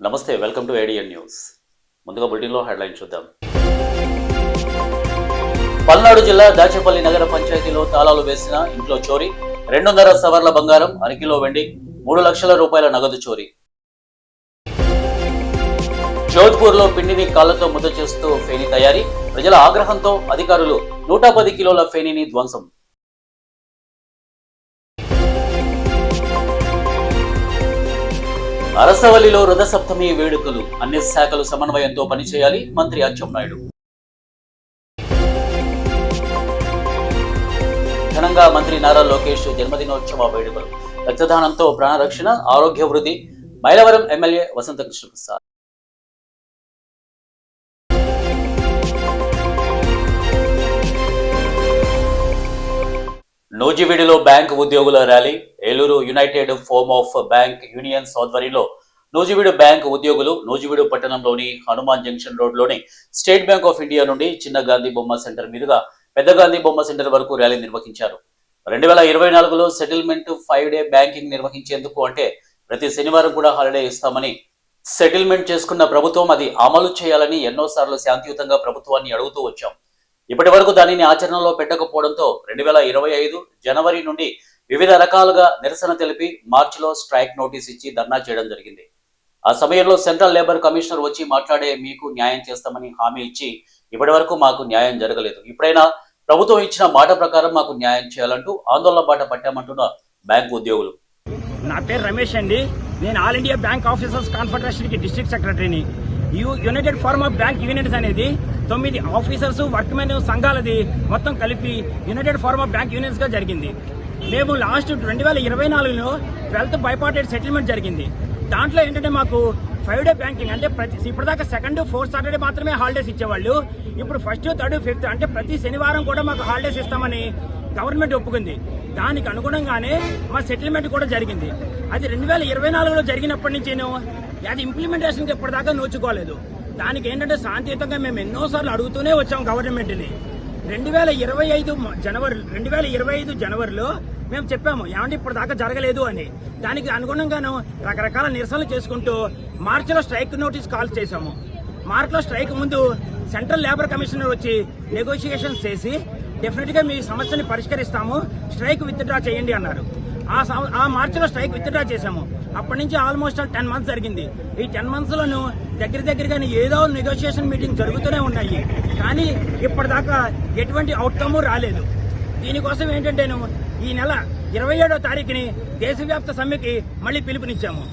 నమస్తే, welcome to ADN news. ముందుగా బులెటిన్లో హెడ్లైన్ చూద్దాం. పల్నాడు జిల్లా దాచేపల్లి నగర పంచాయతీలో తాళాలు వేసిన ఇంట్లో చోరీ, 200 సవర్ల బంగారం, అరకిలో వెండి, 3 లక్షల రూపాయల నగదు చోరీ. జోధ్పూర్లో పిండిని కాళ్లతో ముద్ద చేస్తూ ఫేని తయారీ, ప్రజల ఆగ్రహంతో అధికారులు 110 కిలోల ఫేనిని ధ్వంసం. అరసవల్లిలో రథసప్తమి వేడుకలు, అన్ని శాఖలు సమన్వయంతో పనిచేయాలి, మంత్రి అచ్చెన్నాయుడు. ఘనంగా మంత్రి నారా లోకేష్ జన్మదినోత్సవ వేడుకలు, రక్తదానంతో ప్రాణరక్షణ, ఆరోగ్య వృద్ధి, మైలవరం ఎమ్మెల్యే వసంత కృష్ణప్రసాద్. నూజివీడులో బ్యాంక్ ఉద్యోగుల ర్యాలీ, Eluru United Forum of Bank Unions ఆధ్వర్యంలో నూజివీడు బ్యాంక్ ఉద్యోగులు నూజివీడు పట్టణంలోని హనుమాన్ జంక్షన్ రోడ్లోని స్టేట్ బ్యాంక్ ఆఫ్ ఇండియా నుండి చిన్న గాంధీ బొమ్మ సెంటర్ మీదుగా పెద్ద గాంధీ బొమ్మ సెంటర్ వరకు ర్యాలీ నిర్వహించారు. 2024లో సెటిల్మెంట్ 5-డే బ్యాంకింగ్ నిర్వహించేందుకు, అంటే ప్రతి శనివారం కూడా హాలిడే ఇస్తామని సెటిల్మెంట్ చేసుకున్న ప్రభుత్వం అది అమలు చేయాలని ఎన్నోసార్లు శాంతియుతంగా ప్రభుత్వాన్ని అడుగుతూ వచ్చాం. ఇప్పటి వరకు దానిని ఆచరణలో పెట్టకపోవడంతో 2025 జనవరి నుండి వివిధ రకాలుగా నిరసన తెలిపి మార్చిలో స్ట్రైక్ నోటీస్ ఇచ్చి ధర్నా చేయడం జరిగింది. ఆ సమయంలో సెంట్రల్ లేబర్ కమిషనర్ వచ్చి మాట్లాడే మీకు న్యాయం చేస్తామని హామీ ఇచ్చి ఇప్పటి వరకు మాకు న్యాయం జరగలేదు. ఇప్పుడైనా ప్రభుత్వం ఇచ్చిన మాట ప్రకారం మాకు న్యాయం చేయాలంటూ ఆందోళన బాట పట్టామంటున్న బ్యాంకు ఉద్యోగులు. నా పేరు రమేష్ అండి. నేను all India bank officers confederation కి డిస్ట్రిక్ట్ సెక్రటరీని. United Forum of Bank unions అనేది 9 ఆఫీసర్స్ వర్క్మెన్ సంఘాలది మొత్తం కలిపి United Forum of Bank unions గా జరిగింది. మేము లాస్ట్ 2024లో 12th బైపార్టైట్ సెటిల్మెంట్ జరిగింది. దాంట్లో ఏంటంటే మాకు 5-డే బ్యాంకింగ్, అంటే ఇప్పటిదాకా 2nd, 4th సాటర్డే మాత్రమే హాలిడేస్ ఇచ్చేవాళ్ళు. ఇప్పుడు 1st, 3rd, 5th అంటే ప్రతి శనివారం కూడా మాకు హాలిడేస్ ఇస్తామని గవర్నమెంట్ ఒప్పుకుంది. దానికి అనుగుణంగానే మా సెటిల్మెంట్ కూడా జరిగింది. అది 2024లో జరిగినప్పటి నుంచి అది ఇంప్లిమెంటేషన్కి ఇప్పటిదాకా నోచుకోలేదు. దానికి ఏంటంటే శాంతియుతంగా మేము ఎన్నోసార్లు అడుగుతూనే వచ్చాం గవర్నమెంట్ని. 2025 జనవరిలో మేము చెప్పాము ఏమంటే ఇప్పటిదాకా జరగలేదు అని. దానికి అనుగుణంగాను రకరకాల నిరసనలు చేసుకుంటూ మార్చిలో స్ట్రైక్ నోటీస్ కాల్ చేశాము. మార్చిలో స్ట్రైక్ ముందు సెంట్రల్ లేబర్ కమిషనర్ వచ్చి నెగోషియేషన్స్ చేసి డెఫినెట్గా మీ సమస్యని పరిష్కరిస్తాము, స్ట్రైక్ విత్డ్రా చేయండి అన్నారు. ఆ మార్చిలో స్ట్రైక్ విత్డ్రా చేశాము. అప్పటి నుంచి ఆల్మోస్ట్ 10 మంత్స్ జరిగింది. ఈ 10 మంత్స్లోనూ దగ్గరగా ఏదో నెగోషియేషన్ మీటింగ్ జరుగుతూనే ఉన్నాయి, కానీ ఇప్పటిదాకా ఎటువంటి అవుట్కమ్ రాలేదు. దీనికోసం ఏంటంటే ఈ నెల 27వ తారీఖుని దేశవ్యాప్త సమ్మెకి మళ్ళీ పిలుపునిచ్చాము.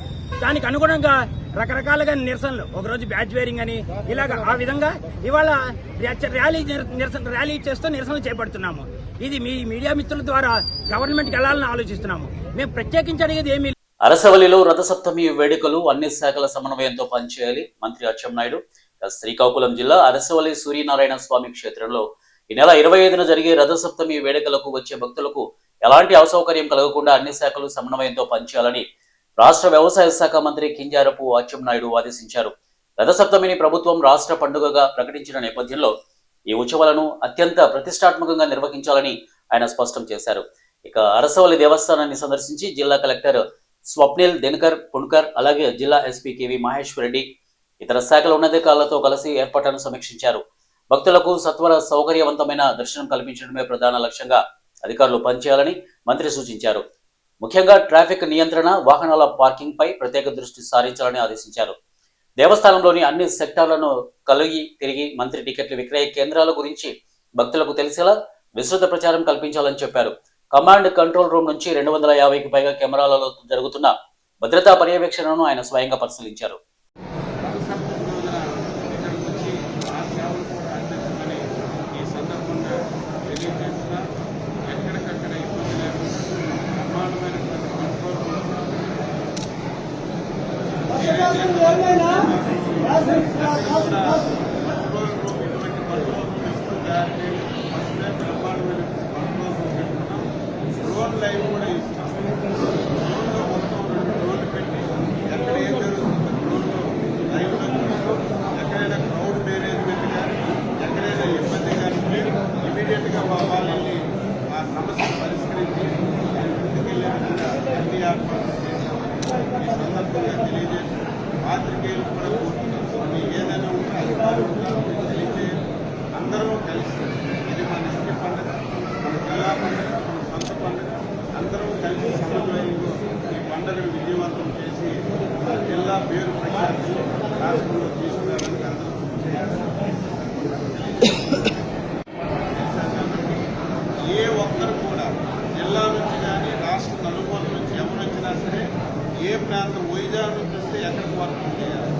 దానికి అనుగుణంగా రకరకాలుగా నిరసనలు, ఒకరోజు బ్యాచ్ వేరింగ్ అని ఇలాగా ఆ విధంగా ఇవాళ ర్యాలీ చేస్తూ నిరసనలు చేపడుతున్నాము. ఇది మీ మీడియా మిత్రుల ద్వారా గవర్నమెంట్కి వెళ్లాలని ఆలోచిస్తున్నాము. మేము ప్రత్యేకించి అడిగేది ఏమీ. అరసవల్లిలో రథసప్తమి వేడుకలు, అన్ని శాఖల సమన్వయంతో పనిచేయాలి, మంత్రి అచ్చెన్నాయుడు. శ్రీకాకుళం జిల్లా అరసవల్లి సూర్యనారాయణ స్వామి క్షేత్రంలో ఈ నెల 25న జరిగే రథసప్తమి వేడుకలకు వచ్చే భక్తులకు ఎలాంటి అసౌకర్యం కలగకుండా అన్ని శాఖలు సమన్వయంతో పనిచేయాలని రాష్ట్ర వ్యవసాయ శాఖ మంత్రి కింజారపు అచ్చెన్నాయుడు ఆదేశించారు. రథసప్తమిని ప్రభుత్వం రాష్ట్ర పండుగగా ప్రకటించిన నేపథ్యంలో ఈ ఉత్సవాలను అత్యంత ప్రతిష్టాత్మకంగా నిర్వహించాలని ఆయన స్పష్టం చేశారు. ఇక అరసవల్లి దేవస్థానాన్ని సందర్శించి జిల్లా కలెక్టర్ స్వప్నిల్ దినకర్ పుణ్కర్, అలాగే జిల్లా ఎస్పీ కేవి మహేశ్వర్ రెడ్డి ఇతర శాఖల ఉన్నతాధికారులతో కలిసి ఏర్పాట్లను సమీక్షించారు. భక్తులకు సత్వర సౌకర్యవంతమైన దర్శనం కల్పించడమే ప్రధాన లక్ష్యంగా అధికారులు పనిచేయాలని మంత్రి సూచించారు. ముఖ్యంగా ట్రాఫిక్ నియంత్రణ, వాహనాల పార్కింగ్ పై ప్రత్యేక దృష్టి సారించాలని ఆదేశించారు. దేవస్థానంలోని అన్ని సెక్టార్లను కలిగి తిరిగి మంత్రి టికెట్ల విక్రయ కేంద్రాల గురించి భక్తులకు తెలిసేలా విస్తృత ప్రచారం కల్పించాలని చెప్పారు. కమాండ్ కంట్రోల్ రూమ్ నుంచి 250కి పైగా కెమెరాలలో జరుగుతున్న భద్రతా పర్యవేక్షణను ఆయన స్వయంగా పరిశీలించారు. లైవ్ కూడా ఇస్తాం. మొత్తం 2 రోజులు పెట్టి ఎక్కడ ఏం జరుగుతుందో లైవ్లో చూస్తాం. ఎక్కడైనా క్రౌడ్ మేనేజ్మెంట్ కానీ ఎక్కడైనా ఇబ్బంది కానీ ఇమీడియట్గా వాళ్ళని ఆ సమస్యను పరిష్కరించి ముందుకెళ్ళే విధంగా అన్ని ఏర్పాట్లు చేశామని ఈ సందర్భంగా తెలియజేసి పాత్రికేయులు కూడా కోరుతున్నాం. ఏదైనా ఉంటే అధికారులుగా తెలియజేయాలి. అందరూ కలిసి ఇది మన ఇంటి పండుగ, మన జిల్లా పండుగ, మన సొంత పండుగ. అందరూ కలిసి సమన్వయంలో ఈ పండుగను విజయవంతం చేసి మన జిల్లా పేరు ప్రఖ్యాతి రాష్ట్రంలో తీసుకురావడానికి అందరూ కృషి చేయాలి. ఏ ఒక్కరు కూడా జిల్లా నుంచి కానీ రాష్ట్ర నలుమూల నుంచి ఎవరు వచ్చినా సరే ఏ ప్రాంతం వైజాగ్ నుంచి వస్తే ఎక్కడికి వర్కింగ్ చేయాలి,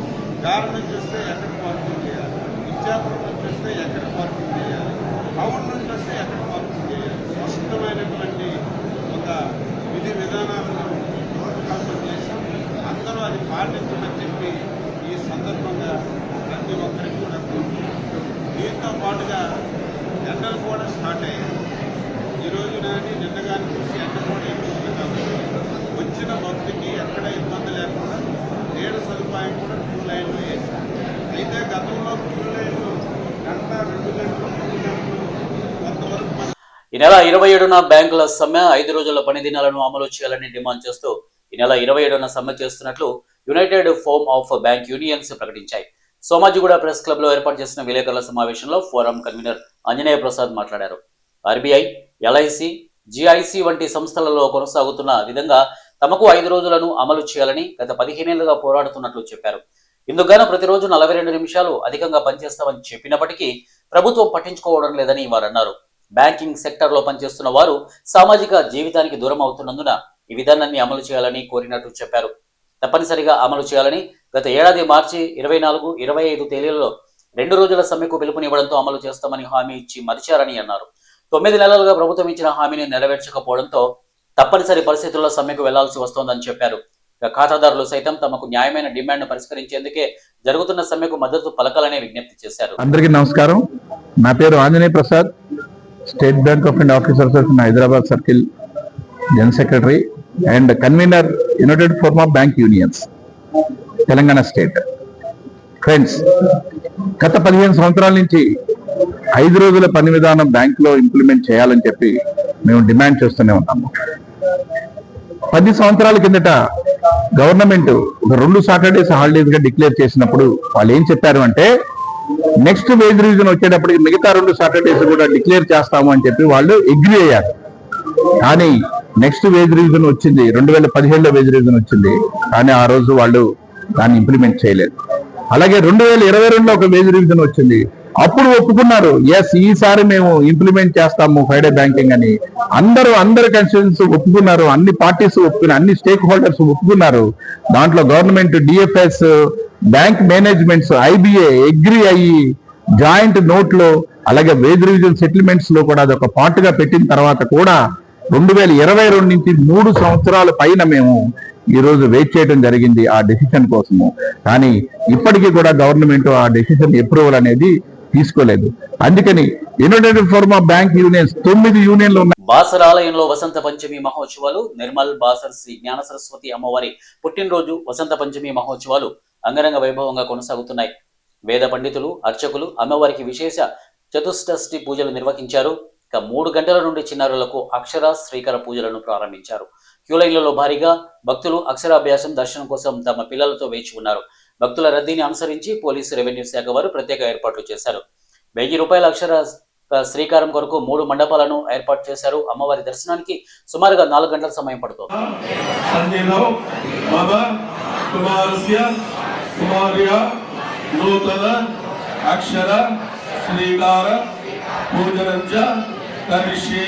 గారు నుంచి వస్తే ఎక్కడికి వర్కింగ్ చేయాలి, ఇచ్చాపురం నుంచి వస్తే ఎక్కడికి వర్కింగ్ చేయాలి, టౌన్ నుంచి వస్తే ఎక్కడికి వర్కింగ్ చేయాలి. స్పష్టమైనటువంటి ఒక విధి విధానాలను రూపకల్పన చేశాం. అందరూ అది పాటించమని చెప్పి ఈ సందర్భంగా ప్రతి ఒక్కరికి కూడా దీంతో పాటుగా ఎండలు కూడా స్టార్ట్ అయ్యాయి. ఈరోజు కానీ నిన్న కానీ చూసి ఎండ కూడా ఎక్కువ కాబట్టి వచ్చిన భక్తికి ఎక్కడ ఇబ్బంది లేకుండా నీడ సదుపాయం కూడా క్యూ లైన్లు వేశారు. అయితే గతంలో క్యూ లైన్లు గంట 2 గంటలు 3 గంటలు కొంతవరకు ఈ నెల 27న బ్యాంకుల సమ్మె 5 రోజుల పని దినాలను అమలు చేయాలని డిమాండ్ చేస్తూ ఈ నెల 27న సమ్మె చేస్తున్నట్లు United Forum of Bank unions ప్రకటించాయి. సోమాజిగూడ ప్రెస్ క్లబ్ లో ఏర్పాటు చేసిన విలేకరుల సమావేశంలో ఫోరం కన్వీనర్ ఆంజనేయ ప్రసాద్ మాట్లాడారు. ఆర్బీఐ, ఎల్ఐసి, జిఐసి వంటి సంస్థలలో కొనసాగుతున్న విధంగా తమకు 5 రోజులను అమలు చేయాలని గత 15 ఏళ్లుగా పోరాడుతున్నట్లు చెప్పారు. ఇందుకుగాను ప్రతిరోజు 42 నిమిషాలు అధికంగా పనిచేస్తామని చెప్పినప్పటికీ ప్రభుత్వం పట్టించుకోవడం లేదని వారు అన్నారు. బ్యాంకింగ్ సెక్టర్ లో పనిచేస్తున్న వారు సామాజిక జీవితానికి దూరం అవుతున్నందున ఈ విధానాన్ని అమలు చేయాలని కోరినట్లు చెప్పారు. తప్పనిసరిగా అమలు చేయాలని గత ఏడాది మార్చి 24, 25 తేదీలలో 2 రోజుల సమ్మెకు పిలుపునివ్వడంతో అమలు చేస్తామని హామీ ఇచ్చి మరిచారని అన్నారు. 9 నెలలుగా ప్రభుత్వం ఇచ్చిన హామీని నెరవేర్చకపోవడంతో తప్పనిసరి పరిస్థితుల్లో సమ్మెకు వెళ్లాల్సి వస్తోందని చెప్పారు. ఖాతాదారులు సైతం తమకు న్యాయమైన డిమాండ్ను పరిష్కరించేందుకే జరుగుతున్న సమ్మెకు మద్దతు పలకాలనే విజ్ఞప్తి చేశారు. అందరికీ నమస్కారం. నా పేరు Anjaneya Prasad, state Bank of India officer association Hyderabad circle general secretary and convener United Forum of Bank unions Telangana state. Friends, గత 15 సంవత్సరాల నుంచి 5 రోజుల పని విధానం బ్యాంకులో ఇంప్లిమెంట్ చేయాలని చెప్పి మేము డిమాండ్ చేస్తూనే ఉన్నాము. 10 సంవత్సరాల కిందట గవర్నమెంట్ ఒక 2 సాటర్డేస్ హాలిడేస్ గా డిక్లేర్ చేసినప్పుడు వాళ్ళు ఏం చెప్పారు అంటే, నెక్స్ట్ వేజ్ రివిజన్ వచ్చేటప్పటికి మిగతా 2 సాటర్డేస్ కూడా డిక్లేర్ చేస్తాము అని చెప్పి వాళ్ళు అగ్రీ అయ్యారు. కానీ నెక్స్ట్ వేజ్ రివిజన్ వచ్చింది, 2017లో వేజ్ రివిజన్ వచ్చింది, కానీ ఆ రోజు వాళ్ళు దాన్ని ఇంప్లిమెంట్ చేయలేదు. అలాగే 2022లో ఒక వేజ్ రివిజన్ వచ్చింది, అప్పుడు ఒప్పుకున్నారు, ఎస్ ఈసారి మేము ఇంప్లిమెంట్ చేస్తాము ఫ్రైడే బ్యాంకింగ్ అని. అందరు కన్స్టిట్యూయెన్సీ ఒప్పుకున్నారు, అన్ని పార్టీస్ ఒప్పుకున్నారు, అన్ని స్టేక్ హోల్డర్స్ ఒప్పుకున్నారు. దాంట్లో government, DFS, bank managements, IBA agree అయ్యి జాయింట్ నోట్ లో అలాగే వేజ్ రివిజన్ సెటిల్మెంట్స్ లో కూడా అదొక పార్ట్గా పెట్టిన తర్వాత కూడా 2022 నుంచి 3 సంవత్సరాల పైన మేము ఈ రోజు వెయిట్ చేయడం జరిగింది ఆ డెసిషన్ కోసము. కానీ ఇప్పటికీ కూడా గవర్నమెంట్ ఆ డెసిషన్ అప్రూవల్ అనేది తీసుకోలేదు. అందుకని United Forum of Bank unions 9 యూనియన్లు ఉన్నాయి. బాసర ఆలయంలో వసంత పంచమి మహోత్సవాలు. నిర్మల్ బాసర్ శ్రీ జ్ఞాన సరస్వతి అమ్మవారి పుట్టినరోజు వసంత పంచమి మహోత్సవాలు అంగరంగ వైభవంగా కొనసాగుతున్నాయి. వేద పండితులు, అర్చకులు అమ్మవారికి విశేష చతుష్షష్ఠి పూజలు నిర్వహించారు. ఇక 3 గంటల నుండి చిన్నారులకు అక్షర శ్రీకర పూజలను ప్రారంభించారు. క్యూలైన్లలో భారీగా భక్తులు అక్షరాభ్యాసం, దర్శనం కోసం తమ పిల్లలతో వేచి ఉన్నారు. భక్తుల రద్దీని అనుసరించి పోలీసు, రెవెన్యూ శాఖ వారు ప్రత్యేక ఏర్పాట్లు చేశారు. 1000 రూపాయల అక్షర శ్రీకారం కొరకు 3 మండపాలను ఏర్పాటు చేశారు. అమ్మవారి దర్శనానికి సుమారుగా 4 గంటల సమయం పడుతుంది. అక్షర శ్రీకార పూజనంచ కరిష్యే.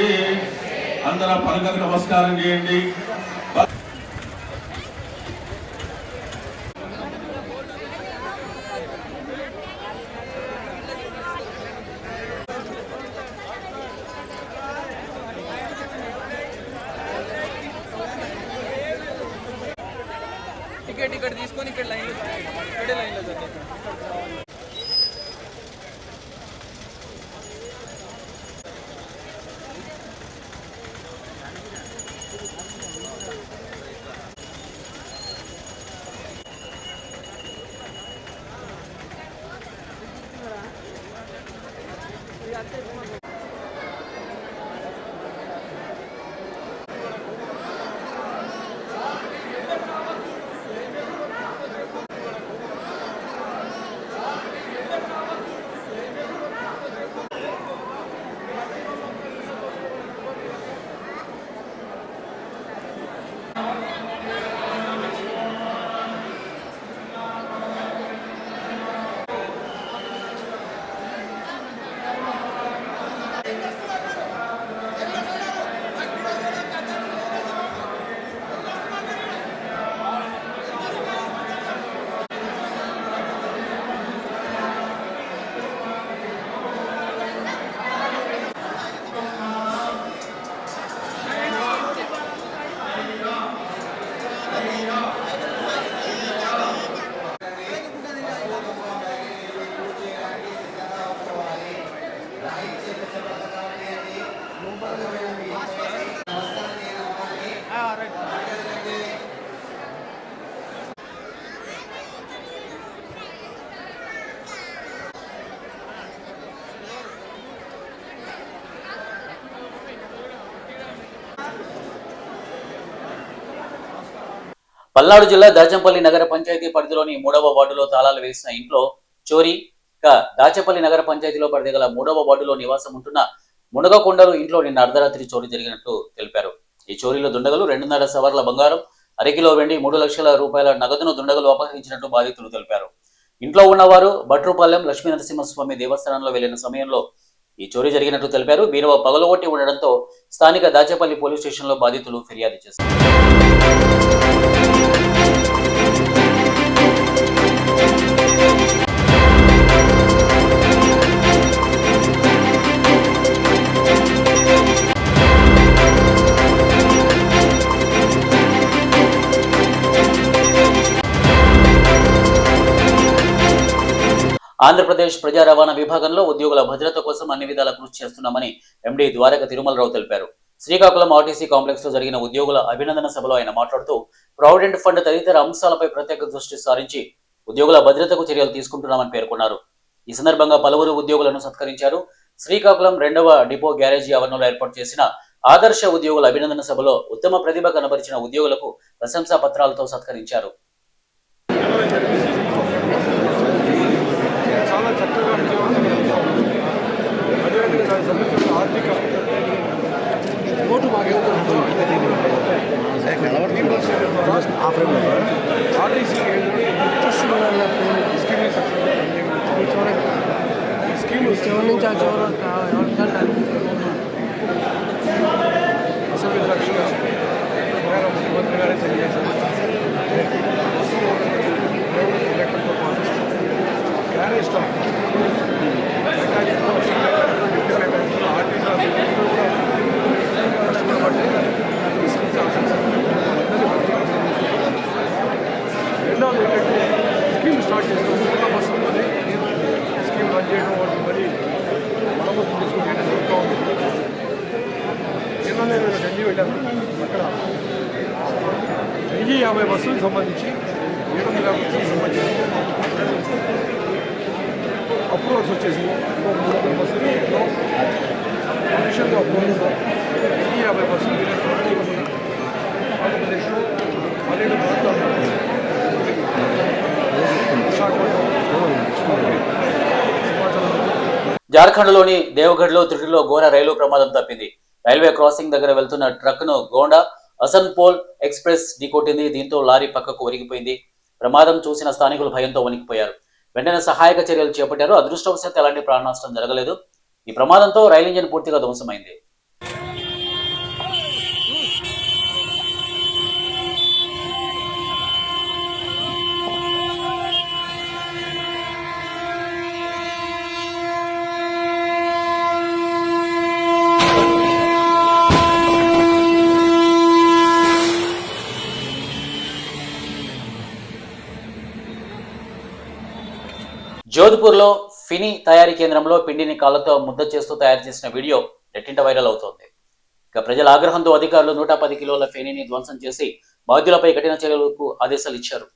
అందరూ పలకకు నమస్కారం చేయండి. టికెట్ తీసుకొని ఇక్కడ లైన్లో అందరూ పలకకు నమస్కారం చేయండి. పల్నాడు జిల్లా దాచంపల్లి నగర పంచాయతీ పరిధిలోని 3వ వార్డులో తాళాలు వేసిన ఇంట్లో చోరీ. దాచంపల్లి నగర పంచాయతీలో పరిధి గల 3వ వార్డులో నివాసం ఉంటున్న మునగకొండలు ఇంట్లో నిన్న అర్ధరాత్రి చోరీ జరిగినట్టు తెలిపారు. ఈ చోరీలో దుండగలు 2.5 సవర్ల బంగారం, అరకిలో వెండి, 3 లక్షల రూపాయల నగదును దుండగలు అపహరించినట్టు బాధితులు తెలిపారు. ఇంట్లో ఉన్నవారు భట్రుపాలెం లక్ష్మీ నరసింహస్వామి దేవస్థానంలో వెళ్లిన సమయంలో ఈ చోరీ జరిగినట్టు తెలిపారు. బీరువా పగలగొట్టి ఉండడంతో స్థానిక దాచేపల్లి పోలీస్ స్టేషన్లో బాధితులు ఫిర్యాదు చేశారు. ఆంధ్రప్రదేశ్ ప్రజా రవాణా విభాగంలో ఉద్యోగుల భద్రత కోసం అన్ని విధాలా కృషి చేస్తున్నామని ఎండీ ద్వారక తిరుమలరావు తెలిపారు. శ్రీకాకుళం ఆర్టీసీ కాంప్లెక్స్ లో జరిగిన ఉద్యోగుల అభినందన సభలో ఆయన మాట్లాడుతూ ప్రావిడెంట్ ఫండ్ తదితర అంశాలపై ప్రత్యేక దృష్టి సారించి ఉద్యోగుల భద్రతకు చర్యలు తీసుకుంటున్నామని పేర్కొన్నారు. ఈ సందర్భంగా పలువురు ఉద్యోగులను సత్కరించారు. శ్రీకాకుళం 2వ డిపో గ్యారేజీ ఆవరణలో ఏర్పాటు చేసిన ఆదర్శ ఉద్యోగుల అభినందన సభలో ఉత్తమ ప్రతిభ కనబరిచిన ఉద్యోగులకు ప్రశంసా పత్రాలతో సత్కరించారు. చాలా చక్కగా అదేవిధంగా దానికి సంబంధించిన ఆర్థిక ఓటు ఆర్టీసీ స్కీమ్ అసెంబ్లీ సాక్షిగా ముఖ్యమంత్రి గారే తెలియజేశారు. క్యారేజ్ స్టాక్ రెండవది ఏంటంటే స్కీమ్ స్టార్ట్ చేసిన బస్సు ఉన్నది స్కీమ్ రన్ చేయడం వాటి మరి మరమ్మతు తీసుకుంటే జరుగుతూ ఉంది. నిన్న నేను ఢిల్లీ వెళ్ళాను. అక్కడ 1050 బస్సులకు సంబంధించి 750 బస్సులకు సంబంధించి అప్రూవల్స్ వచ్చేసి 300 బస్సులు అఫీషియల్గా అప్రూవల్స్ 1050 బస్సులు ఆంధ్రప్రదేశ్లో 12 ప్రాంతాల్లో జార్ఖండ్లోని దేవగఢ్లో త్రుటిలో ఘోర రైలు ప్రమాదం తప్పింది. రైల్వే క్రాసింగ్ దగ్గర వెళ్తున్న ట్రక్ను గోండా అసన్పోల్ ఎక్స్ప్రెస్ ఢీకొట్టింది. దీంతో లారీ పక్కకు ఒరిగిపోయింది. ప్రమాదం చూసిన స్థానికులు భయంతో వణికిపోయారు. వెంటనే సహాయక చర్యలు చేపట్టారు. అదృష్టవశాత్తు ఎలాంటి ప్రాణ నష్టం జరగలేదు. ఈ ప్రమాదంతో రైలు ఇంజిన్ పూర్తిగా ధ్వంసమైంది. జోధ్పూర్లో ఫిని తయారీ కేంద్రంలో పిండిని కాళ్లతో ముద్ద చేస్తూ తయారు చేసిన వీడియో నెట్టింట వైరల్ అవుతోంది. ఇక ప్రజల ఆగ్రహంతో అధికారులు 110 కిలోల ఫెనీని ధ్వంసం చేసి బాధ్యులపై కఠిన చర్యలకు ఆదేశాలు ఇచ్చారు.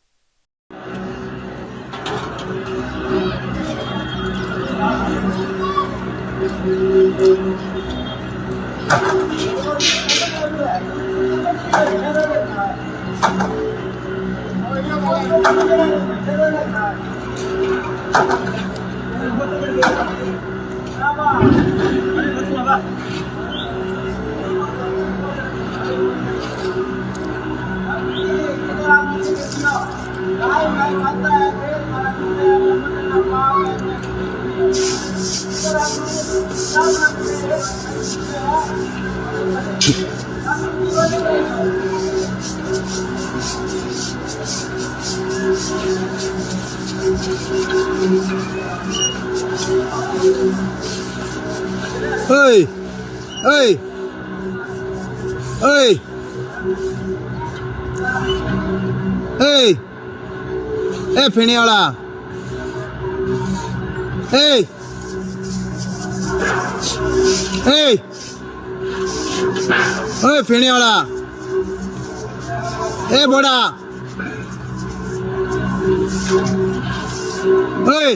Hey! Hey! Hey! Hey! Hey, फिरने वाला! Hey! Hey! Hey, फिरने वाला! Hey, बोड़ा! Hey!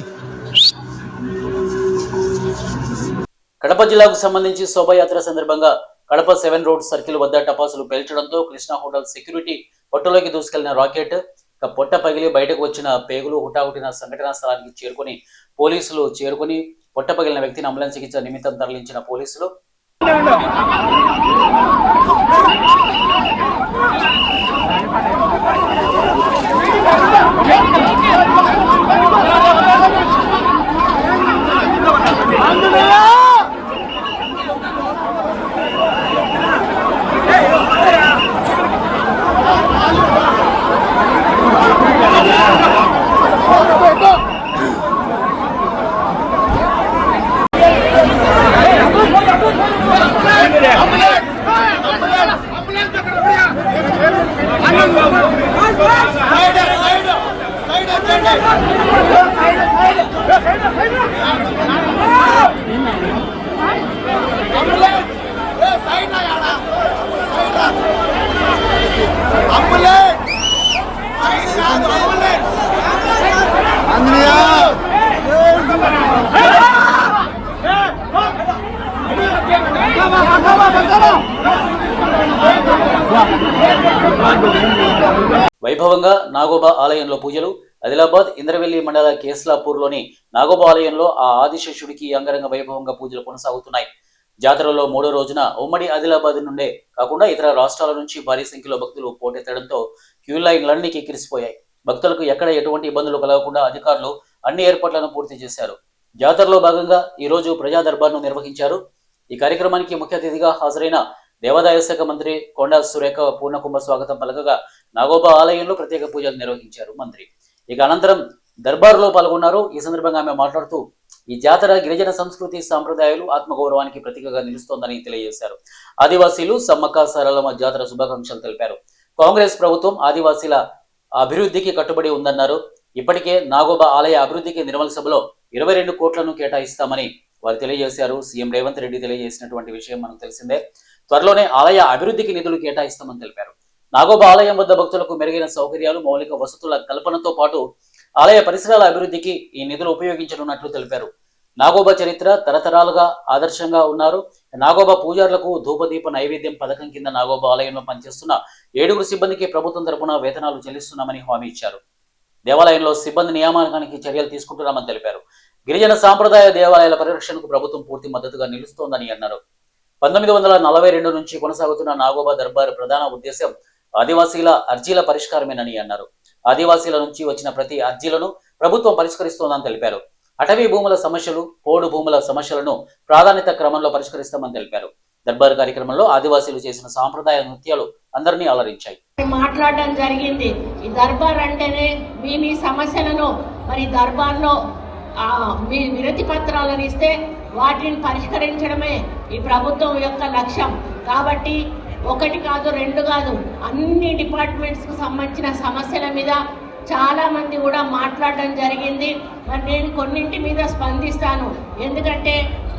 కడప జిల్లాకు సంబంధించి శోభాయాత్ర సందర్భంగా కడప 7 రోడ్ సర్కిల్ వద్ద టపాసులు పేల్చడంతో కృష్ణ హోటల్ సెక్యూరిటీ పొట్టలోకి దూసుకెళ్లిన రాకెట్ పొట్ట పగిలి బయటకు వచ్చిన పేగులు హుటాహుటిన సంఘటనా స్థలానికి పోలీసులు చేరుకుని పొట్ట పగిలిన వ్యక్తిని అంబులెన్స్ చికిత్స నిమిత్తం తరలించిన పోలీసులు వైభవంగా నాగోబా ఆలయంలో పూజలు. ఆదిలాబాద్ ఇంద్రవెల్లి మండల కేస్లాపూర్లోని నాగోబా ఆలయంలో ఆ ఆదిశేషుడికి అంగరంగ వైభవంగా పూజలు కొనసాగుతున్నాయి. జాతరలో 3వ రోజున ఉమ్మడి ఆదిలాబాద్ నుండే కాకుండా ఇతర రాష్ట్రాల నుంచి భారీ సంఖ్యలో భక్తులు పోటెత్తడంతో క్యూ లైన్లన్నీ కిక్కిరిసిపోయాయి. భక్తులకు ఎక్కడ ఎటువంటి ఇబ్బందులు కలగకుండా అధికారులు అన్ని ఏర్పాట్లను పూర్తి చేశారు. జాతరలో భాగంగా ఈ రోజు ప్రజా దర్బార్ను నిర్వహించారు. ఈ కార్యక్రమానికి ముఖ్య అతిథిగా హాజరైన దేవాదాయ శాఖ మంత్రి కొండా సురేఖ పూర్ణకుంభ స్వాగతం పలకగా నాగోబా ఆలయంలో ప్రత్యేక పూజలు నిర్వహించారు మంత్రి. ఇక అనంతరం దర్బారులో పాల్గొన్నారు. ఈ సందర్భంగా ఆమె మాట్లాడుతూ ఈ జాతర గిరిజన సంస్కృతి సాంప్రదాయాలు ఆత్మగౌరవానికి ప్రతీకగా నిలుస్తోందని తెలియజేశారు. ఆదివాసీలు సమ్మక్క సారలమ్మ జాతర శుభాకాంక్షలు తెలిపారు. కాంగ్రెస్ ప్రభుత్వం ఆదివాసీల అభివృద్ధికి కట్టుబడి ఉందన్నారు. ఇప్పటికే నాగోబా ఆలయ అభివృద్ధికి నిర్మల సభలో 22 కోట్లను కేటాయిస్తామని వారు తెలియజేశారు. సీఎం రేవంత్ రెడ్డి తెలియజేసినటువంటి విషయం మనకు తెలిసిందే. త్వరలోనే ఆలయ అభివృద్ధికి నిధులు కేటాయిస్తామని తెలిపారు. నాగోబా ఆలయం వద్ద భక్తులకు మెరుగైన సౌకర్యాలు, మౌలిక వసతుల కల్పనతో పాటు ఆలయ పరిసరాల అభివృద్ధికి ఈ నిధులు ఉపయోగించనున్నట్లు తెలిపారు. నాగోబా చరిత్ర తరతరాలుగా ఆదర్శంగా ఉన్నారు. నాగోబా పూజారులకు ధూపదీప నైవేద్యం పథకం కింద నాగోబా ఆలయంలో పనిచేస్తున్న 7 సిబ్బందికి ప్రభుత్వం తరపున వేతనాలు చెల్లిస్తున్నామని హామీ ఇచ్చారు. దేవాలయంలో సిబ్బంది నియామకానికి చర్యలు తీసుకుంటున్నామని తెలిపారు. గిరిజన సాంప్రదాయ దేవాలయాల పరిరక్షణకు ప్రభుత్వం పూర్తి మద్దతుగా నిలుస్తోందని అన్నారు. 1942 నుంచి కొనసాగుతున్న నాగోబా దర్బార్ ప్రధాన ఉద్దేశం ఆదివాసీల అర్జీల పరిష్కారమేనని అన్నారు. ఆదివాసీల నుంచి వచ్చిన ప్రతి అర్జీలను ప్రభుత్వం పరిష్కరిస్తోందని తెలిపారు. అటవీ భూముల సమస్యలు, పోడు భూముల సమస్యలను ప్రాధాన్యత క్రమంలో పరిష్కరిస్తామని తెలిపారు. దర్బార్ కార్యక్రమంలో ఆదివాసీలు చేసిన సాంప్రదాయ నృత్యాలు అందరినీ అలరించాయి. మాట్లాడడం జరిగింది. ఈ దర్బార్ అంటేనే మీ సమస్యలను మరి దర్బార్లో మీ వినతి పత్రాలను ఇస్తే వాటిని పరిష్కరించడమే ఈ ప్రభుత్వం యొక్క లక్ష్యం. కాబట్టి 1 కాదు 2 కాదు అన్ని డిపార్ట్మెంట్స్కు సంబంధించిన సమస్యల మీద చాలా మంది కూడా మాట్లాడడం జరిగింది. మరి నేను కొన్నింటి మీద స్పందిస్తాను. ఎందుకంటే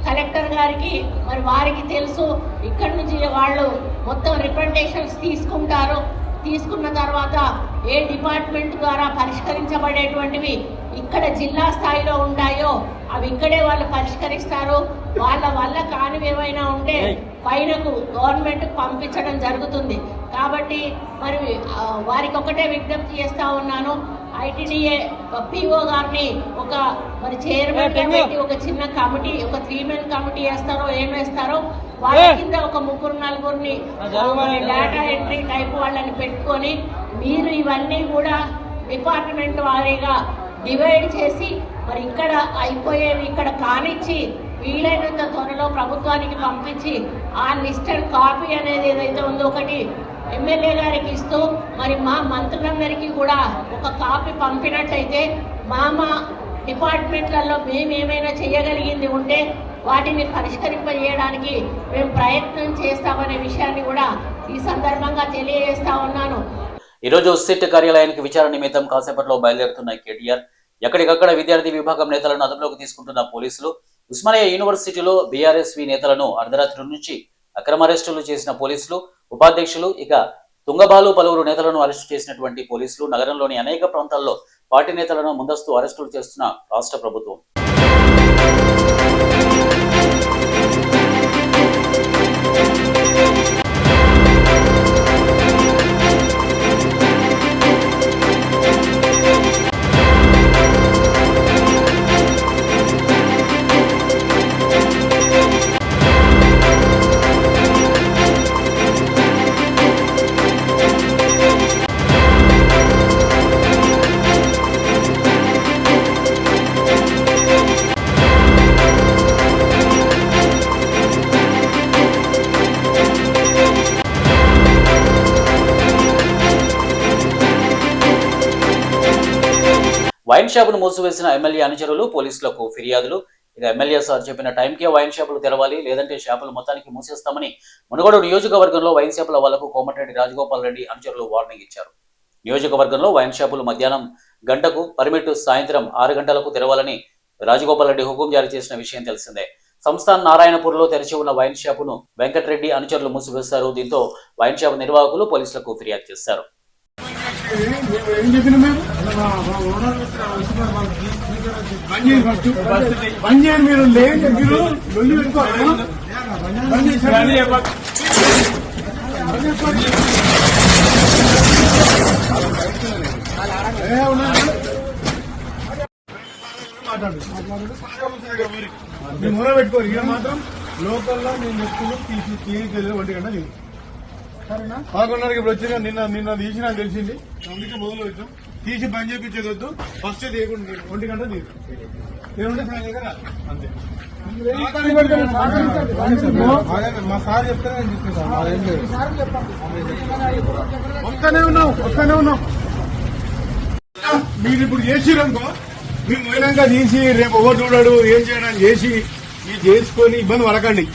కలెక్టర్ గారికి మరి వారికి తెలుసు, ఇక్కడి నుంచి వాళ్ళు మొత్తం రిప్రజెంటేషన్స్ తీసుకున్న తర్వాత ఏ డిపార్ట్మెంట్ ద్వారా పరిష్కరించబడేటువంటివి ఇక్కడ జిల్లా స్థాయిలో ఉంటాయో అవి ఇక్కడే వాళ్ళు పరిష్కరిస్తారు. వాళ్ళ వల్ల కానివి ఏమైనా ఉంటే పైనకు గవర్నమెంట్కు పంపించడం జరుగుతుంది. కాబట్టి మరి వారికి ఒకటే విజ్ఞప్తి చేస్తా ఉన్నాను. ఐటీడీఏ పిఓ గారిని ఒక మరి చైర్మన్ పెట్టి ఒక చిన్న కమిటీ, ఒక 3 మెన్ కమిటీ వేస్తారో ఏం వేస్తారో వాళ్ళ కింద ఒక 3-4 డేటా ఎంట్రీ టైప్ వాళ్ళని పెట్టుకొని మీరు ఇవన్నీ కూడా డిపార్ట్మెంట్ వారీగా డివైడ్ చేసి మరి ఇక్కడ అయిపోయేవి ఇక్కడ కానిచ్చి వీలైనంత త్వరలో ప్రభుత్వానికి పంపించి ఆ లిస్టెడ్ కాపీ అనేది ఏదైతే ఉందో ఒకటి ఎమ్మెల్యే గారికి ఇస్తూ మరి మా మంత్రులందరికీ కూడా ఒక కాపీ పంపినట్టయితే మా డిపార్ట్మెంట్లలో మేము ఏమైనా చేయగలిగింది ఉంటే వాటిని పరిష్కరింపజేయడానికి మేము ప్రయత్నం చేస్తామనే విషయాన్ని కూడా ఈ సందర్భంగా తెలియజేస్తా ఉన్నాను. ఈరోజు సిట్ కార్యాలయానికి విచారణ నిమిత్తం కాసేపట్లో బయలుదేరుతున్న కేటీఆర్ ఎక్కడికక్కడ విద్యార్థి విభాగం నేతలను అదుపులోకి తీసుకుంటున్న పోలీసులు, ఉస్మానియా యూనివర్సిటీలో బీఆర్ఎస్వి నేతలను అర్ధరాత్రి నుంచి అక్రమ అరెస్టులు చేసిన పోలీసులు, ఉపాధ్యక్షులు, ఇక తుంగబాలు పలువురు నేతలను అరెస్టు చేసినటువంటి పోలీసులు, నగరంలోని అనేక ప్రాంతాల్లో పార్టీ నేతలను ముందస్తు అరెస్టులు చేస్తున్న రాష్ట్ర ప్రభుత్వం. వైన్ షాపును మూసివేసిన ఎమ్మెల్యే అనుచరులు పోలీసులకు ఫిర్యాదులు. ఇక ఎమ్మెల్యే సార్ చెప్పిన టైంకే వైన్ షాపులు తెరవాలి, లేదంటే షాపులు మొత్తానికి మూసేస్తామని మునుగోడు నియోజకవర్గంలో వైన్ షాపుల వాళ్లకు కోమటిరెడ్డి రాజగోపాల్ రెడ్డి అనుచరులు వార్నింగ్ ఇచ్చారు. నియోజకవర్గంలో వైన్ షాపులు మధ్యాహ్నం గంటకు పర్మిట్, సాయంత్రం 6 గంటలకు తెరవాలని రాజగోపాల్ రెడ్డి హుకుం జారీ చేసిన విషయం తెలిసిందే. సంస్థాన్ నారాయణపూర్లో తెరిచి ఉన్న వైన్ షాపును వెంకటరెడ్డి అనుచరులు మూసివేశారు. దీంతో వైన్ షాపు నిర్వాహకులు పోలీసులకు ఫిర్యాదు చేశారు. మొదలు పెట్టుకోరు. ఇక మాత్రం లోకల్లో నేను ఎప్పుడు తీసి 1 గంట తీసి 11:30కి ఇప్పుడు వచ్చిన నిన్న తీసి నాకు తెలిసింది. అందుకే మొదలు పెట్టాం. తీసి బంద్ చేయించేది వద్దు, ఫస్ట్ తీయకుండా 1 గంట తీసి ఏముంటే దగ్గర అంతే. మా సార్ చెప్తే నేను వస్తానే ఉన్నాం. మీరు ఇప్పుడు చేసిరనుకో, మీరు పోయినాక తీసి రేపు ఎవరు చూడాడు ఏం చేయడానికి చేసి మీరు చేసుకొని ఇబ్బంది పడకండి.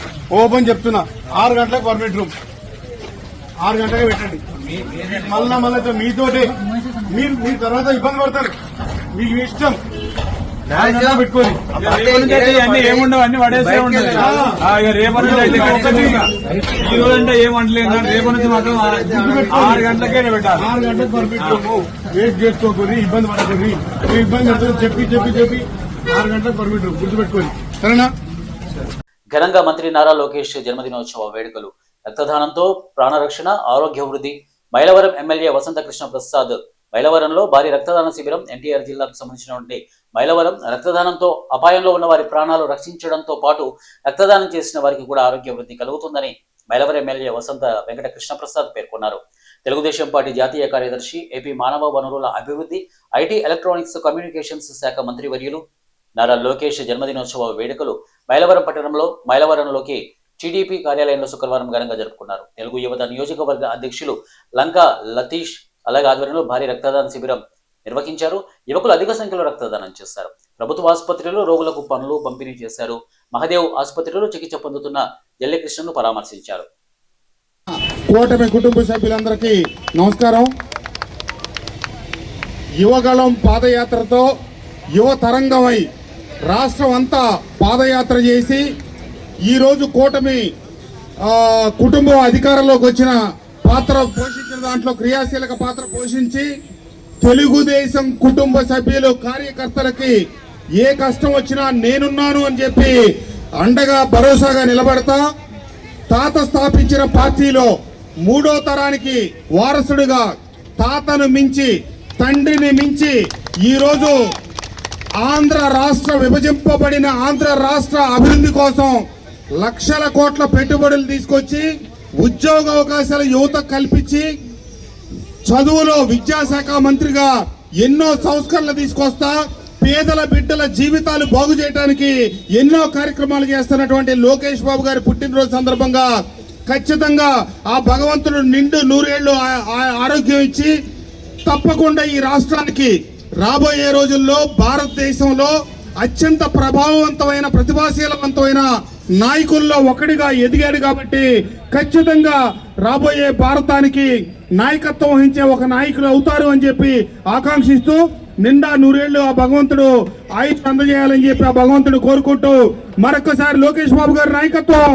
ఓపెన్ చెప్తున్నా, 6 గంటలకు పర్మిట్ రూమ్ 6 గంటలకే పెట్టండి. మళ్ళా మీతోటే మీరు తర్వాత ఇబ్బంది పడతారు. మీకు ఇష్టం పెట్టుకోండి. ఏముండవు, అన్ని పడేసే ఉండదు. రేపటి నుంచి అయితే ఈ రోజంటే ఏమంటలేదు. రేపటి నుంచి మాత్రం 6 గంటలకే పెట్టాలి. 6 గంటలకు పర్మిట్ రూమ్ వెయిట్ చేసుకోకూరి, ఇబ్బంది పడకూరి. ఇబ్బంది పడుతుంది చెప్పి 6 గంటలకు పర్మిట్ రూమ్ గుర్తుపెట్టుకోండి, సరేనా? ఘనంగా మంత్రి నారా లోకేష్ జన్మదినోత్సవ వేడుకలు. రక్తదానంతో ప్రాణరక్షణ, ఆరోగ్య వృద్ధి. మైలవరం ఎమ్మెల్యే వసంత కృష్ణ ప్రసాద్ మైలవరంలో భారీ రక్తదాన శిబిరం. ఎన్టీఆర్ జిల్లాకు సంబంధించినటువంటి మైలవరం రక్తదానంతో అపాయంలో ఉన్న వారి ప్రాణాలు రక్షించడంతో పాటు రక్తదానం చేసిన వారికి కూడా ఆరోగ్య వృద్ధి కలుగుతుందని మైలవరం ఎమ్మెల్యే వసంత వెంకట కృష్ణ ప్రసాద్ పేర్కొన్నారు. తెలుగుదేశం పార్టీ జాతీయ కార్యదర్శి, ఏపీ మానవ వనరుల అభివృద్ధి, ఐటీ, ఎలక్ట్రానిక్స్, కమ్యూనికేషన్స్ శాఖ మంత్రివర్యులు నారా లోకేష్ జన్మదినోత్సవ వేడుకలు మైలవరం పట్టణంలో మైలవరంలోకి టీడీపీ కార్యాలయంలో శుక్రవారం ఘనంగా జరుపుకున్నారు. తెలుగు యువత నియోజకవర్గ అధ్యక్షులు లంకా లతీష్ అలాగే ఆధ్వర్యంలో భారీ రక్తదాన శిబిరం నిర్వహించారు. యువకులు అధిక సంఖ్యలో రక్తదానం చేశారు. ప్రభుత్వ ఆసుపత్రిలో రోగులకు పనులు పంపిణీ చేశారు. మహదేవ్ ఆసుపత్రిలో చికిత్స పొందుతున్న జల్లికృష్ణను పరామర్శించారు. కూటమి కుటుంబ సభ్యులందరికీ నమస్కారం. యువగళం పాదయాత్రతో యువ తరంగమై రాష్ట్రం అంతా పాదయాత్ర చేసి ఈరోజు కూటమి కుటుంబం అధికారంలోకి వచ్చిన పాత్ర పోషించిన దాంట్లో క్రియాశీలక పాత్ర పోషించి తెలుగుదేశం కుటుంబ సభ్యులు కార్యకర్తలకి ఏ కష్టం వచ్చినా నేనున్నాను అని చెప్పి అండగా భరోసాగా నిలబడతా తాత స్థాపించిన పార్టీలో 3వ తరానికి వారసుడిగా తాతను మించి తండ్రిని మించి ఈరోజు ఆంధ్ర రాష్ట్ర విభజింపబడిన ఆంధ్ర రాష్ట్ర అభివృద్ధి కోసం లక్షల కోట్ల పెట్టుబడులు తీసుకొచ్చి ఉద్యోగ అవకాశాలు యువత కల్పించి చదువులో విద్యాశాఖ మంత్రిగా ఎన్నో సంస్కరణలు తీసుకొస్తా పేదల బిడ్డల జీవితాలు బాగు చేయడానికి ఎన్నో కార్యక్రమాలు చేస్తున్నటువంటి లోకేష్ బాబు గారి పుట్టినరోజు సందర్భంగా ఖచ్చితంగా ఆ భగవంతుడు నిండు 100 ఏళ్లు ఆరోగ్యం ఇచ్చి తప్పకుండా ఈ రాష్ట్రానికి రాబోయే రోజుల్లో భారతదేశంలో అత్యంత ప్రభావవంతమైన ప్రతిభాశీలవంతమైన నాయకుల్లో ఒకటిగా ఎదిగాడు కాబట్టి ఖచ్చితంగా రాబోయే భారతానికి నాయకత్వం వహించే ఒక నాయకులు అవుతారు అని చెప్పి ఆకాంక్షిస్తూ నిండా 100 ఏళ్లు ఆ భగవంతుడు ఆయుష్ అందజేయాలని చెప్పి ఆ భగవంతుడు కోరుకుంటూ మరొకసారి లోకేష్ బాబు గారి నాయకత్వం.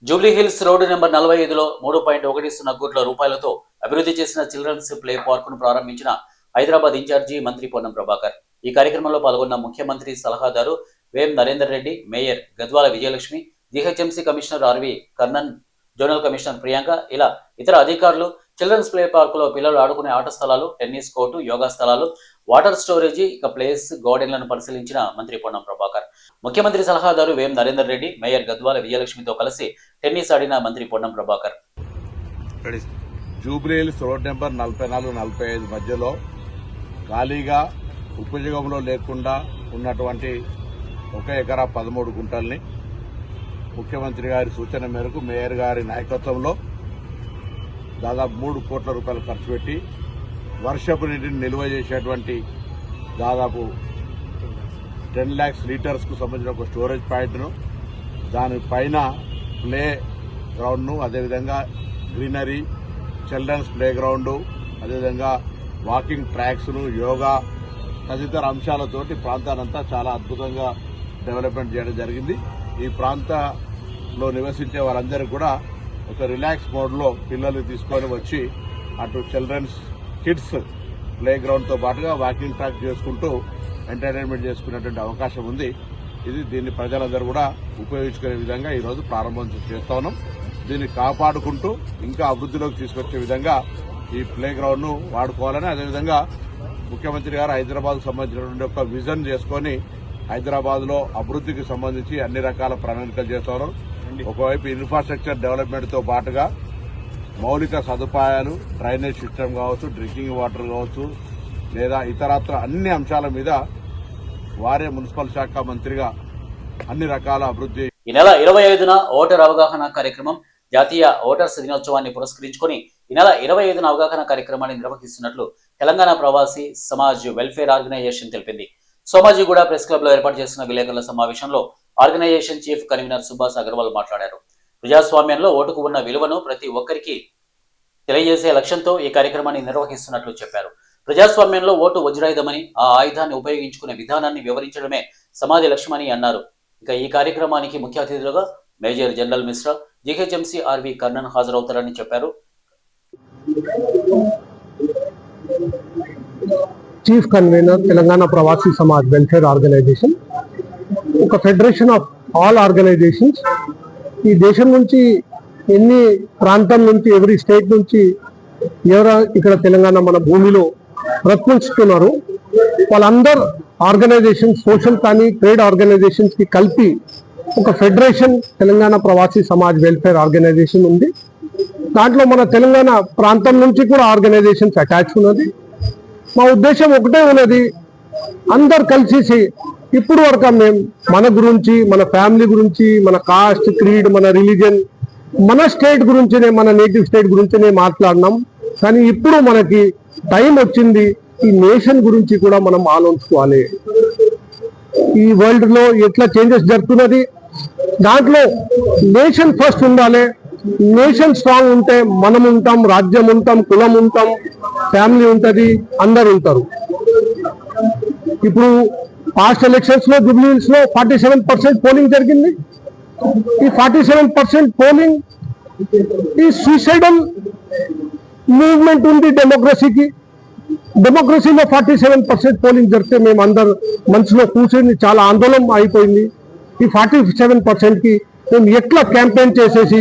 జూబ్లీ హిల్స్ రోడ్డు నెంబర్ 45లో 3.10 కోట్ల రూపాయలతో అభివృద్ధి చేసిన చిల్డ్రన్స్ ప్లే పార్క్ ను ప్రారంభించిన హైదరాబాద్ ఇన్ఛార్జి మంత్రి పొన్నం ప్రభాకర్. ఈ కార్యక్రమంలో పాల్గొన్న ముఖ్యమంత్రి సలహాదారు Vem Narender Reddy, mayor Gadwal Vijayalakshmi, GHMC commissioner RV Karnan, zonal commissioner Priyanka ఇలా ఇతర అధికారులు చిల్డ్రన్స్ ప్లే పార్కులో పిల్లలు ఆడుకునే ఆట స్థలాలు, టెన్నిస్ కోర్టు, యోగా స్థలాలు, వాటర్ స్టోరేజీ, ఇక ప్లేస్ గార్డెన్లను పరిశీలించిన మంత్రి పొన్నం ప్రభాకర్. ముఖ్యమంత్రి సలహాదారు వేం నరేందర్ రెడ్డి, మేయర్ గద్వాల విజయలక్ష్మితో కలిసి టెన్నిస్ ఆడిన మంత్రి Ponnam Prabhakar. Jubilee hills road number 44-45 మధ్యలో ఖాళీగా ఉపయోగంలో లేకుండా ఉన్నటువంటి 1 ఎకరా 13 గుంటల్ని ముఖ్యమంత్రి గారి సూచన మేరకు మేయర్ గారి నాయకత్వంలో దాదాపు 3 కోట్ల రూపాయలు ఖర్చు పెట్టి వర్షపు నీటిని నిల్వ చేసేటువంటి దాదాపు 10 lakhs లీటర్స్కు సంబంధించిన ఒక స్టోరేజ్ పాయింట్ను, దానిపైన ప్లే గ్రౌండ్ను, అదేవిధంగా గ్రీనరీ, చిల్డ్రన్స్ ప్లే గ్రౌండ్, అదేవిధంగా వాకింగ్ ట్రాక్స్ను, యోగా తదితర అంశాలతోటి ప్రాంతానంతా చాలా అద్భుతంగా డెవలప్మెంట్ చేయడం జరిగింది. ఈ ప్రాంతంలో నివసించే వారందరూ కూడా ఒక రిలాక్స్ మోడ్లో పిల్లల్ని తీసుకొని వచ్చి అటు చిల్డ్రన్స్ కిడ్స్ ప్లే గ్రౌండ్తో పాటుగా వాకింగ్ ట్రాక్ చేసుకుంటూ ఎంటర్టైన్మెంట్ చేసుకునేటువంటి అవకాశం ఉంది. దీన్ని ప్రజలందరూ కూడా ఉపయోగించుకునే విధంగా ఈరోజు ప్రారంభం చేస్తా ఉన్నాం. దీన్ని కాపాడుకుంటూ ఇంకా అభివృద్ధిలోకి తీసుకొచ్చే విధంగా ఈ ప్లే గ్రౌండ్ను వాడుకోవాలని, అదేవిధంగా ముఖ్యమంత్రి గారు హైదరాబాద్కు సంబంధించినటువంటి ఒక విజన్ చేసుకుని హైదరాబాద్లో అభివృద్ధికి సంబంధించి అన్ని రకాల ప్రణాళికలు చేస్తున్నారు. ఒకవైపు ఇన్ఫ్రాస్ట్రక్చర్ డెవలప్మెంట్తో పాటుగా మౌలిక సదుపాయాలు, డ్రైనేజ్ సిస్టమ్ కావచ్చు, డ్రింకింగ్ వాటర్ కావచ్చు, లేదా ఇతరత్ర అన్ని అంశాల మీద వారే మున్సిపల్ శాఖ మంత్రిగా అన్ని రకాల అభివృద్ధి. ఈ నెల 25న ఓటర్ అవగాహన కార్యక్రమం, జాతీయ ఓటర్స్ దినోత్సవాన్ని పురస్కరించుకొని ఈ నెల 25న అవగాహన కార్యక్రమాన్ని నిర్వహిస్తున్నట్లు తెలంగాణ ప్రవాసీ సమాజ్ వెల్ఫేర్ ఆర్గనైజేషన్ తెలిపింది. సోమాజిగూడ ప్రెస్ క్లబ్ లో ఏర్పాటు చేసిన విలేకరుల సమావేశంలో organisation chief convener Subhash Agarwal మాట్లాడారు. ప్రజాస్వామ్యంలో ఓటుకు ఉన్న విలువను ప్రతి ఒక్కరికి తెలియజేసే లక్ష్యంతో ఈ కార్యక్రమాన్ని నిర్వహిస్తున్నట్లు చెప్పారు. ప్రజాస్వామ్యంలో ఓటు వజ్రాయుధమని, ఆ ఆయుధాన్ని ఉపయోగించుకునే విధానాన్ని వివరించడమే సమాజ లక్ష్యమని అన్నారు. ఇక ఈ కార్యక్రమానికి ముఖ్య అతిథులుగా major general Mishra, GHMC RV Karnan హాజరవుతారని చెప్పారు. Chief convener Telangana Pravasi Samaj welfare organisation, ఒక ఫెడరేషన్ ఆఫ్ ఆల్ ఆర్గనైజేషన్స్. ఈ దేశం నుంచి ఎన్ని ప్రాంతం నుంచి, ఎవరి స్టేట్ నుంచి ఎవరు ఇక్కడ తెలంగాణ మన భూమిలో ప్రతిష్ఠిస్తున్నారు, వాళ్ళందరూ ఆర్గనైజేషన్, సోషల్ కానీ ట్రేడ్ ఆర్గనైజేషన్స్ కి కలిపి ఒక federation Telangana Pravasi Samaj welfare organisation ఉంది. దాంట్లో మన తెలంగాణ ప్రాంతం నుంచి కూడా ఆర్గనైజేషన్స్ అటాచ్ ఉన్నది. మా ఉద్దేశం ఒకటే ఉన్నది, అందరు కలిసి ఇప్పుడు వరకు మేము మన గురించి, మన ఫ్యామిలీ గురించి, మన కాస్ట్, క్రీడ్, మన రిలీజన్, మన స్టేట్ గురించినే, మన నేటివ్ స్టేట్ గురించినే మాట్లాడినాం. కానీ ఇప్పుడు మనకి టైం వచ్చింది ఈ నేషన్ గురించి కూడా మనం ఆలోచించుకోవాలి. ఈ వరల్డ్ లో ఎట్లా చేంజెస్ జరుగుతున్నది, దాంట్లో నేషన్ ఫస్ట్ ఉండాలి. నేషన్ స్ట్రాంగ్ ఉంటే మనం ఉంటాం, రాజ్యం ఉంటాం, కులం ఉంటాం, ఫ్యామిలీ ఉంటుంది, అందరు ఉంటారు. ఇప్పుడు పాస్ట్ ఎలక్షన్స్ లో జూబ్లీ హిల్స్ లో 47% పోలింగ్ జరిగింది. ఈ 47% పోలింగ్ ఈ సూసైడల్ మూవ్మెంట్ ఉంది డెమోక్రసీకి. డెమోక్రసీలో 47% పోలింగ్ జరిగితే మేము అందరు మనసులో కూర్చొని చాలా ఆందోళన అయిపోయింది. ఈ 47% కి మేము ఎట్లా క్యాంపెయిన్ చేసేసి